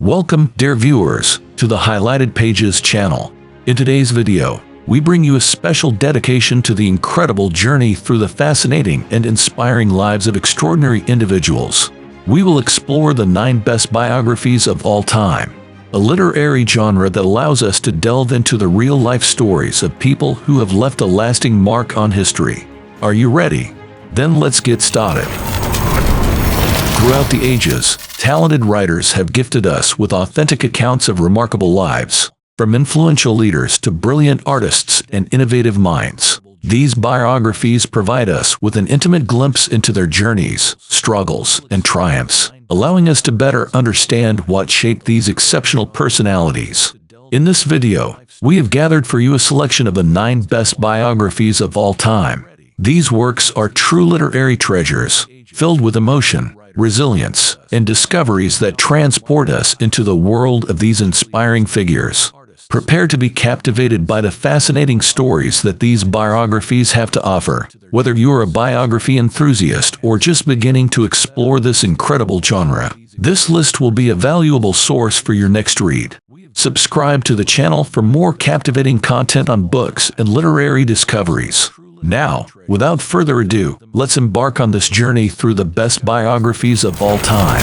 Welcome, dear viewers, to the Highlighted Pages channel. In today's video, we bring you a special dedication to the incredible journey through the fascinating and inspiring lives of extraordinary individuals. We will explore the 9 best biographies of all time, a literary genre that allows us to delve into the real-life stories of people who have left a lasting mark on history. Are you ready? Then let's get started. Throughout the ages, talented writers have gifted us with authentic accounts of remarkable lives, from influential leaders to brilliant artists and innovative minds. These biographies provide us with an intimate glimpse into their journeys, struggles, and triumphs, allowing us to better understand what shaped these exceptional personalities. In this video, we have gathered for you a selection of the 9 best biographies of all time. These works are true literary treasures, filled with emotion, resilience, and discoveries that transport us into the world of these inspiring figures. Prepare to be captivated by the fascinating stories that these biographies have to offer. Whether you're a biography enthusiast or just beginning to explore this incredible genre, this list will be a valuable source for your next read. Subscribe to the channel for more captivating content on books and literary discoveries. Now, without further ado, let's embark on this journey through the best biographies of all time.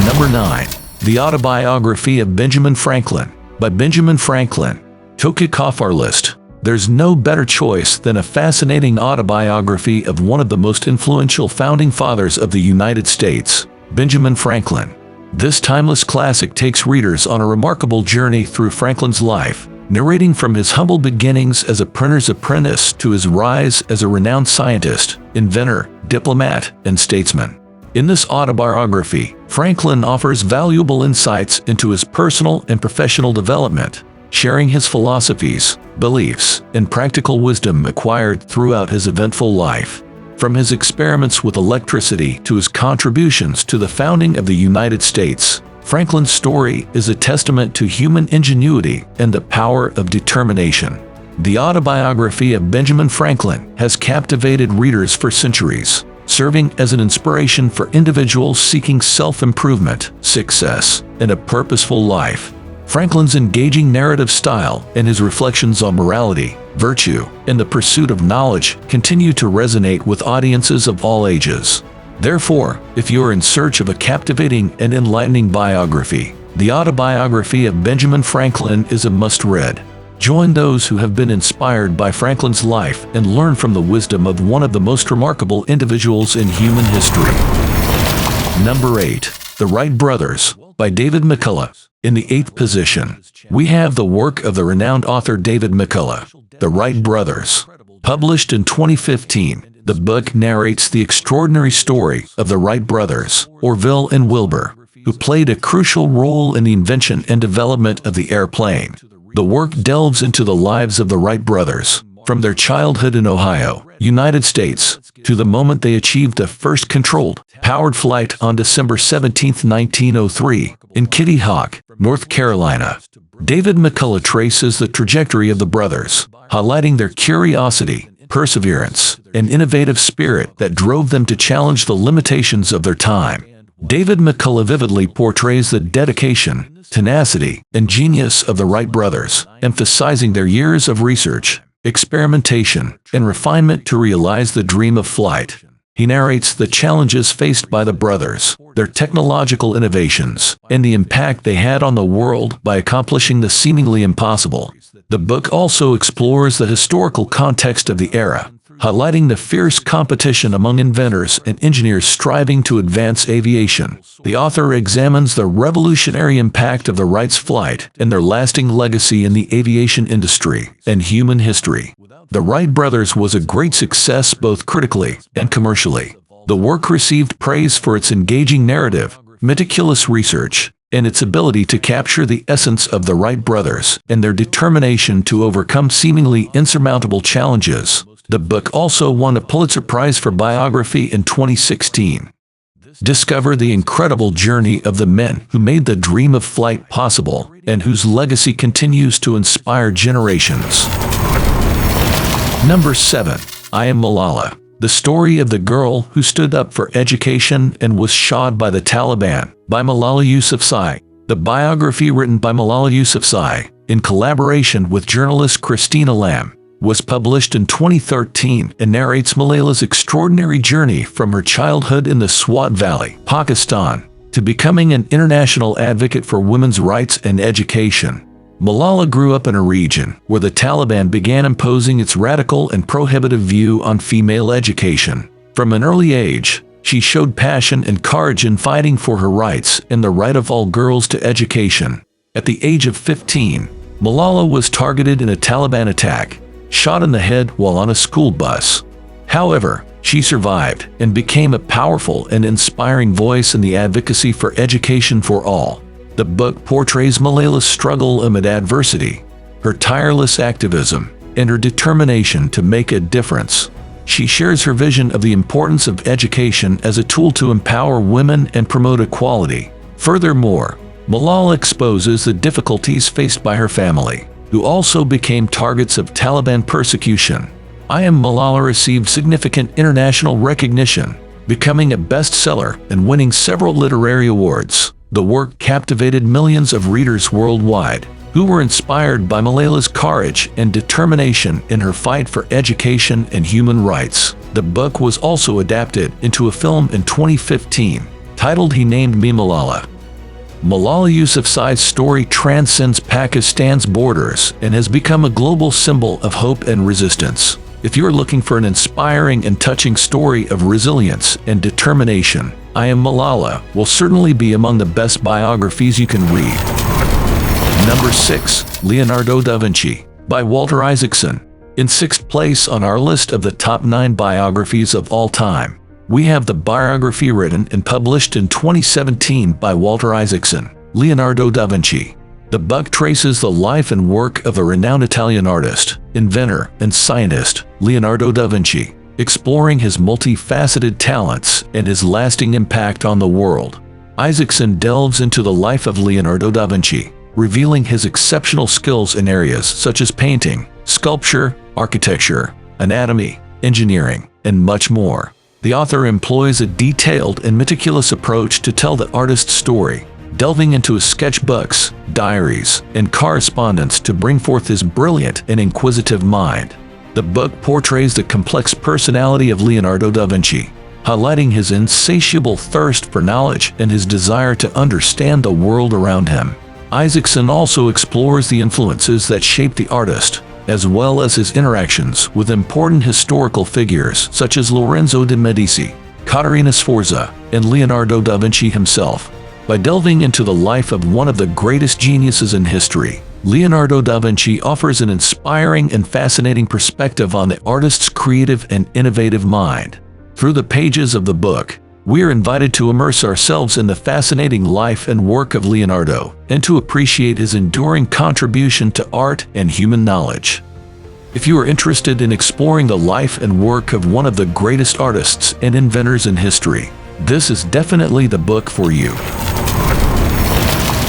Number 9. The Autobiography of Benjamin Franklin, by Benjamin Franklin. To kick off our list, there's no better choice than a fascinating autobiography of one of the most influential founding fathers of the United States, Benjamin Franklin. This timeless classic takes readers on a remarkable journey through Franklin's life, narrating from his humble beginnings as a printer's apprentice to his rise as a renowned scientist, inventor, diplomat, and statesman. In this autobiography, Franklin offers valuable insights into his personal and professional development, sharing his philosophies, beliefs, and practical wisdom acquired throughout his eventful life. From his experiments with electricity to his contributions to the founding of the United States, Franklin's story is a testament to human ingenuity and the power of determination. The autobiography of Benjamin Franklin has captivated readers for centuries, serving as an inspiration for individuals seeking self-improvement, success, and a purposeful life. Franklin's engaging narrative style and his reflections on morality, virtue, and the pursuit of knowledge continue to resonate with audiences of all ages. Therefore, if you're in search of a captivating and enlightening biography, the autobiography of Benjamin Franklin is a must-read. Join those who have been inspired by Franklin's life and learn from the wisdom of one of the most remarkable individuals in human history. Number 8. The Wright Brothers, by David McCullough. In the 8th position, we have the work of the renowned author David McCullough, The Wright Brothers. Published in 2015, the book narrates the extraordinary story of the Wright brothers, Orville and Wilbur, who played a crucial role in the invention and development of the airplane. The work delves into the lives of the Wright brothers, from their childhood in Ohio, United States, to the moment they achieved the first controlled, powered flight on December 17, 1903, in Kitty Hawk, North Carolina. David McCullough traces the trajectory of the brothers, highlighting their curiosity, perseverance, and innovative spirit that drove them to challenge the limitations of their time. David McCullough vividly portrays the dedication, tenacity, and genius of the Wright brothers, emphasizing their years of research, experimentation, and refinement to realize the dream of flight. He narrates the challenges faced by the brothers, their technological innovations, and the impact they had on the world by accomplishing the seemingly impossible. The book also explores the historical context of the era, highlighting the fierce competition among inventors and engineers striving to advance aviation. The author examines the revolutionary impact of the Wrights' flight and their lasting legacy in the aviation industry and human history. The Wright brothers was a great success both critically and commercially. The work received praise for its engaging narrative, meticulous research, and its ability to capture the essence of the Wright brothers and their determination to overcome seemingly insurmountable challenges. The book also won a Pulitzer Prize for Biography in 2016. Discover the incredible journey of the men who made the dream of flight possible and whose legacy continues to inspire generations. Number 7. I Am Malala, The Story of the Girl Who Stood Up for Education and Was Shot by the Taliban, by Malala Yousafzai. The biography written by Malala Yousafzai, in collaboration with journalist Christina Lamb, was published in 2013 and narrates Malala's extraordinary journey from her childhood in the Swat Valley, Pakistan, to becoming an international advocate for women's rights and education. Malala grew up in a region where the Taliban began imposing its radical and prohibitive view on female education. From an early age, she showed passion and courage in fighting for her rights and the right of all girls to education. At the age of 15, Malala was targeted in a Taliban attack, shot in the head while on a school bus. However, she survived and became a powerful and inspiring voice in the advocacy for education for all. The book portrays Malala's struggle amid adversity, her tireless activism, and her determination to make a difference. She shares her vision of the importance of education as a tool to empower women and promote equality. Furthermore, Malala exposes the difficulties faced by her family, who also became targets of Taliban persecution. I Am Malala received significant international recognition, becoming a bestseller and winning several literary awards. The work captivated millions of readers worldwide, who were inspired by Malala's courage and determination in her fight for education and human rights. The book was also adapted into a film in 2015, titled He Named Me Malala. Malala Yousafzai's story transcends Pakistan's borders and has become a global symbol of hope and resistance. If you're looking for an inspiring and touching story of resilience and determination, I Am Malala will certainly be among the best biographies you can read. Number 6. Leonardo da Vinci, by Walter Isaacson. In 6th place on our list of the top 9 biographies of all time, we have the biography written and published in 2017 by Walter Isaacson, Leonardo da Vinci. The book traces the life and work of a renowned Italian artist, inventor, and scientist, Leonardo da Vinci, exploring his multifaceted talents and his lasting impact on the world. Isaacson delves into the life of Leonardo da Vinci, revealing his exceptional skills in areas such as painting, sculpture, architecture, anatomy, engineering, and much more. The author employs a detailed and meticulous approach to tell the artist's story, delving into his sketchbooks, diaries, and correspondence to bring forth his brilliant and inquisitive mind. The book portrays the complex personality of Leonardo da Vinci, highlighting his insatiable thirst for knowledge and his desire to understand the world around him. Isaacson also explores the influences that shaped the artist, as well as his interactions with important historical figures such as Lorenzo de' Medici, Caterina Sforza, and Leonardo da Vinci himself. By delving into the life of one of the greatest geniuses in history, Leonardo da Vinci offers an inspiring and fascinating perspective on the artist's creative and innovative mind. Through the pages of the book, we are invited to immerse ourselves in the fascinating life and work of Leonardo and to appreciate his enduring contribution to art and human knowledge. If you are interested in exploring the life and work of one of the greatest artists and inventors in history, this is definitely the book for you.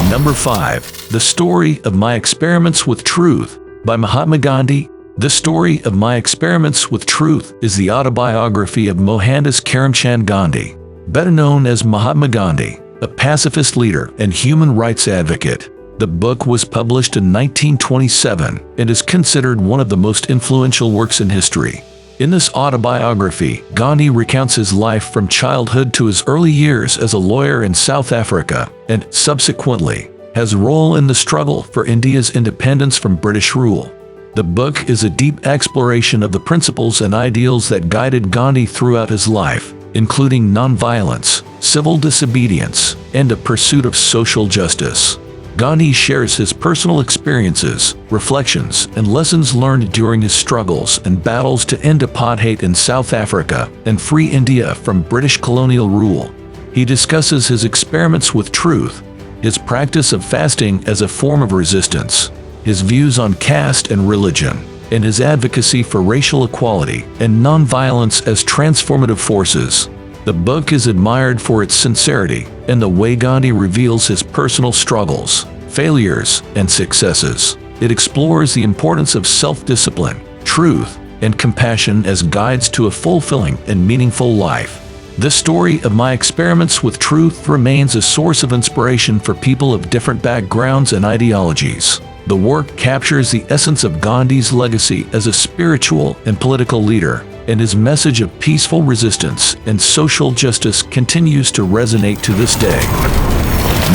Number 5. The Story of My Experiments with Truth, by Mahatma Gandhi. The Story of My Experiments with Truth is the autobiography of Mohandas Karamchand Gandhi, better known as Mahatma Gandhi, a pacifist leader and human rights advocate. The book was published in 1927 and is considered one of the most influential works in history. In this autobiography, Gandhi recounts his life from childhood to his early years as a lawyer in South Africa, and, subsequently, his role in the struggle for India's independence from British rule. The book is a deep exploration of the principles and ideals that guided Gandhi throughout his life, including nonviolence, civil disobedience, and the pursuit of social justice. Gandhi shares his personal experiences, reflections, and lessons learned during his struggles and battles to end apartheid in South Africa and free India from British colonial rule. He discusses his experiments with truth, his practice of fasting as a form of resistance, his views on caste and religion, and his advocacy for racial equality and nonviolence as transformative forces. The book is admired for its sincerity and the way Gandhi reveals his personal struggles, failures, and successes. It explores the importance of self-discipline, truth, and compassion as guides to a fulfilling and meaningful life. This story of my experiments with truth remains a source of inspiration for people of different backgrounds and ideologies. The work captures the essence of Gandhi's legacy as a spiritual and political leader, and his message of peaceful resistance and social justice continues to resonate to this day.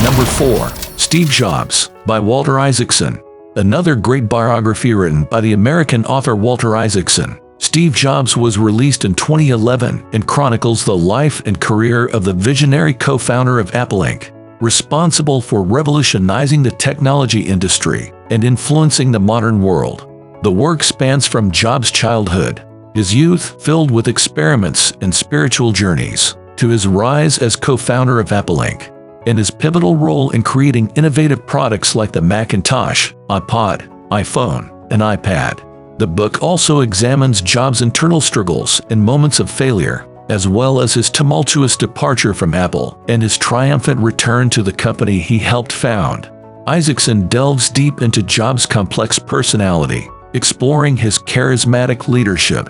Number 4. Steve Jobs by Walter Isaacson. Another great biography written by the American author Walter Isaacson. Steve Jobs was released in 2011 and chronicles the life and career of the visionary co-founder of Apple Inc., responsible for revolutionizing the technology industry and influencing the modern world. The work spans from Jobs' childhood, his youth filled with experiments and spiritual journeys, to his rise as co-founder of Apple Inc., and his pivotal role in creating innovative products like the Macintosh, iPod, iPhone, and iPad. The book also examines Jobs' internal struggles and moments of failure, as well as his tumultuous departure from Apple and his triumphant return to the company he helped found. Isaacson delves deep into Jobs' complex personality, exploring his charismatic leadership,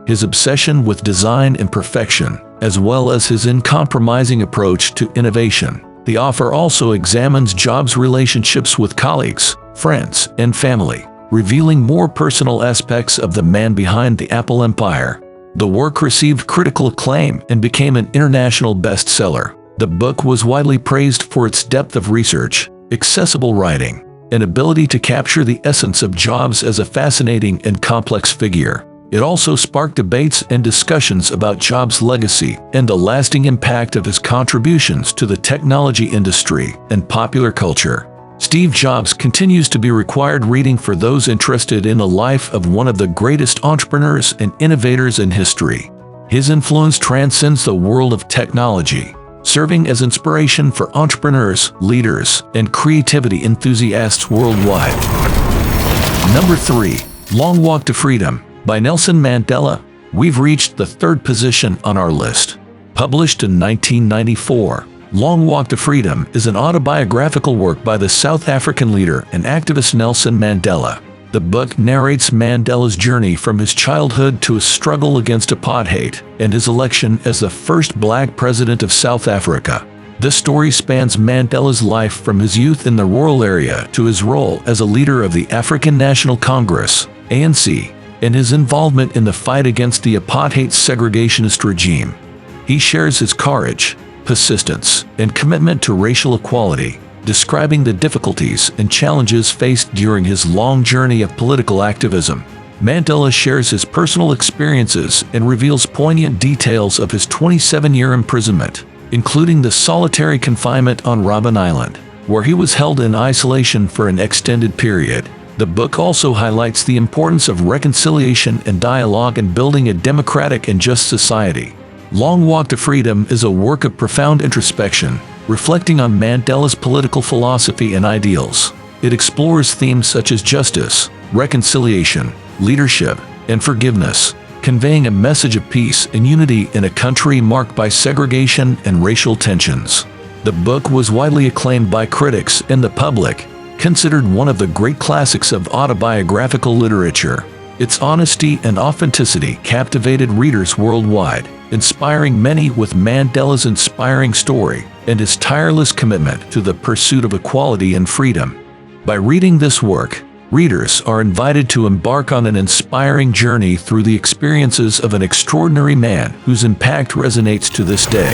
his obsession with design and perfection, as well as his uncompromising approach to innovation. The author also examines Jobs' relationships with colleagues, friends, and family, revealing more personal aspects of the man behind the Apple empire. The work received critical acclaim and became an international bestseller. The book was widely praised for its depth of research, accessible writing, and ability to capture the essence of Jobs as a fascinating and complex figure. It also sparked debates and discussions about Jobs' legacy and the lasting impact of his contributions to the technology industry and popular culture. Steve Jobs continues to be required reading for those interested in the life of one of the greatest entrepreneurs and innovators in history. His influence transcends the world of technology, serving as inspiration for entrepreneurs, leaders, and creativity enthusiasts worldwide. Number 3. Long Walk to Freedom by Nelson Mandela. We've reached the third position on our list. Published in 1994, Long Walk to Freedom is an autobiographical work by the South African leader and activist Nelson Mandela. The book narrates Mandela's journey from his childhood to his struggle against apartheid and his election as the first black president of South Africa. This story spans Mandela's life from his youth in the rural area to his role as a leader of the African National Congress, ANC, and his involvement in the fight against the apartheid segregationist regime. He shares his courage, persistence, and commitment to racial equality, describing the difficulties and challenges faced during his long journey of political activism. Mandela shares his personal experiences and reveals poignant details of his 27-year imprisonment, including the solitary confinement on Robben Island, where he was held in isolation for an extended period. The book also highlights the importance of reconciliation and dialogue in building a democratic and just society. Long Walk to Freedom is a work of profound introspection, reflecting on Mandela's political philosophy and ideals. It explores themes such as justice, reconciliation, leadership, and forgiveness, conveying a message of peace and unity in a country marked by segregation and racial tensions. The book was widely acclaimed by critics and the public, considered one of the great classics of autobiographical literature. Its honesty and authenticity captivated readers worldwide, inspiring many with Mandela's inspiring story and his tireless commitment to the pursuit of equality and freedom. By reading this work, readers are invited to embark on an inspiring journey through the experiences of an extraordinary man whose impact resonates to this day.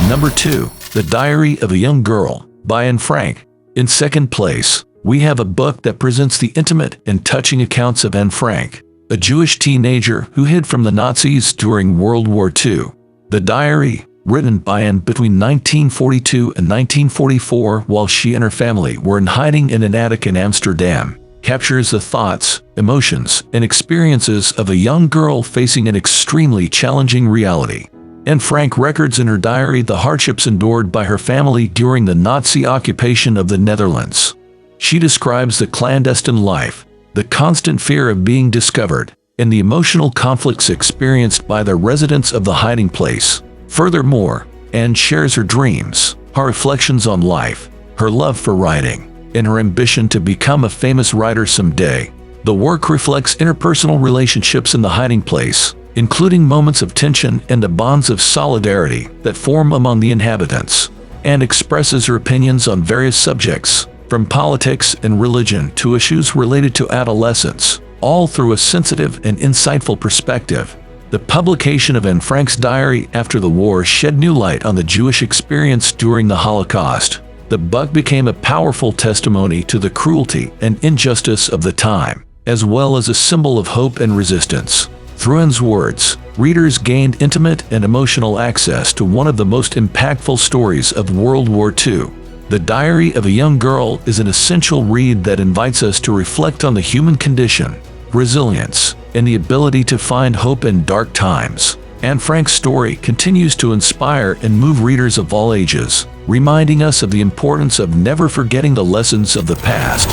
Number 2. The Diary of a Young Girl by Anne Frank. In second place, we have a book that presents the intimate and touching accounts of Anne Frank, a Jewish teenager who hid from the Nazis during World War II. The diary, written by Anne between 1942 and 1944 while she and her family were in hiding in an attic in Amsterdam, captures the thoughts, emotions, and experiences of a young girl facing an extremely challenging reality. Anne Frank records in her diary the hardships endured by her family during the Nazi occupation of the Netherlands. She describes the clandestine life, the constant fear of being discovered, and the emotional conflicts experienced by the residents of the hiding place. Furthermore, Anne shares her dreams, her reflections on life, her love for writing, and her ambition to become a famous writer someday. The work reflects interpersonal relationships in the hiding place, including moments of tension and the bonds of solidarity that form among the inhabitants, and expresses her opinions on various subjects, from politics and religion to issues related to adolescence, all through a sensitive and insightful perspective. The publication of Anne Frank's diary after the war shed new light on the Jewish experience during the Holocaust. The book became a powerful testimony to the cruelty and injustice of the time, as well as a symbol of hope and resistance. Through Anne's words, readers gained intimate and emotional access to one of the most impactful stories of World War II. The Diary of a Young Girl is an essential read that invites us to reflect on the human condition, resilience, and the ability to find hope in dark times. Anne Frank's story continues to inspire and move readers of all ages, reminding us of the importance of never forgetting the lessons of the past.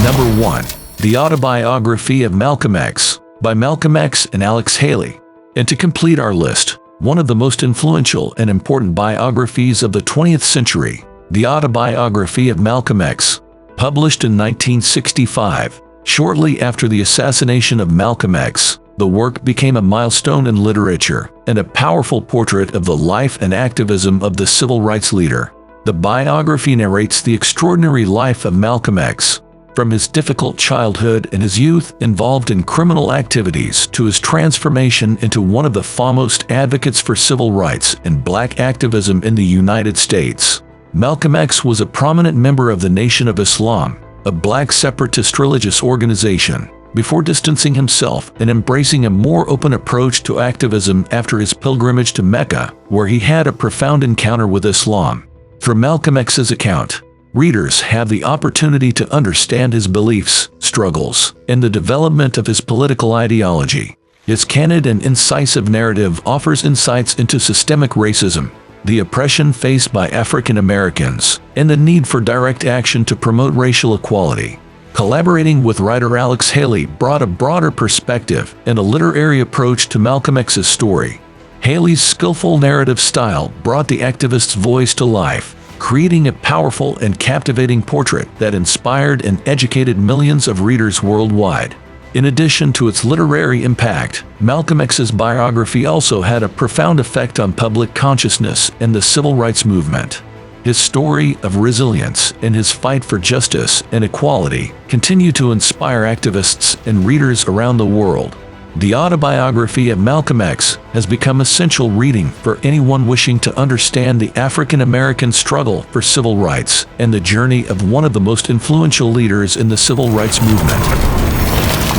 Number 1. The Autobiography of Malcolm X, by Malcolm X and Alex Haley. And to complete our list, one of the most influential and important biographies of the 20th century, The Autobiography of Malcolm X, published in 1965. Shortly after the assassination of Malcolm X, the work became a milestone in literature and a powerful portrait of the life and activism of the civil rights leader. The biography narrates the extraordinary life of Malcolm X, from his difficult childhood and his youth involved in criminal activities to his transformation into one of the foremost advocates for civil rights and black activism in the United States. Malcolm X was a prominent member of the Nation of Islam, a black separatist religious organization, before distancing himself and embracing a more open approach to activism after his pilgrimage to Mecca, where he had a profound encounter with Islam. From Malcolm X's account, readers have the opportunity to understand his beliefs, struggles, and the development of his political ideology. His candid and incisive narrative offers insights into systemic racism, the oppression faced by African Americans, and the need for direct action to promote racial equality. Collaborating with writer Alex Haley brought a broader perspective and a literary approach to Malcolm X's story. Haley's skillful narrative style brought the activist's voice to life, creating a powerful and captivating portrait that inspired and educated millions of readers worldwide. In addition to its literary impact, Malcolm X's biography also had a profound effect on public consciousness and the civil rights movement. His story of resilience and his fight for justice and equality continue to inspire activists and readers around the world. The Autobiography of Malcolm X has become essential reading for anyone wishing to understand the African American struggle for civil rights and the journey of one of the most influential leaders in the civil rights movement.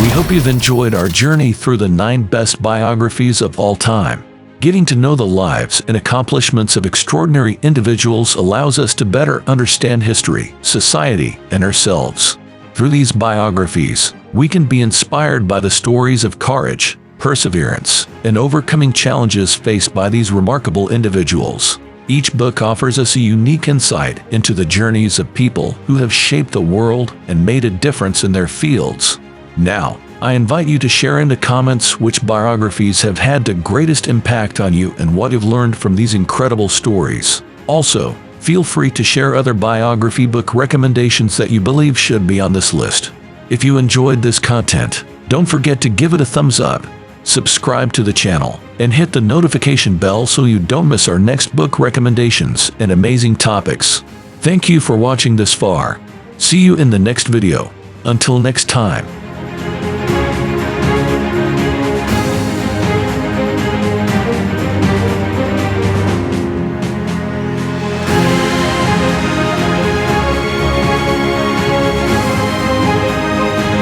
We hope you've enjoyed our journey through the 9 best biographies of all time. Getting to know the lives and accomplishments of extraordinary individuals allows us to better understand history, society, and ourselves. Through these biographies, we can be inspired by the stories of courage, perseverance, and overcoming challenges faced by these remarkable individuals. Each book offers us a unique insight into the journeys of people who have shaped the world and made a difference in their fields. Now, I invite you to share in the comments which biographies have had the greatest impact on you and what you've learned from these incredible stories. Also, feel free to share other biography book recommendations that you believe should be on this list. If you enjoyed this content, don't forget to give it a thumbs up, subscribe to the channel, and hit the notification bell so you don't miss our next book recommendations and amazing topics. Thank you for watching this far. See you in the next video. Until next time.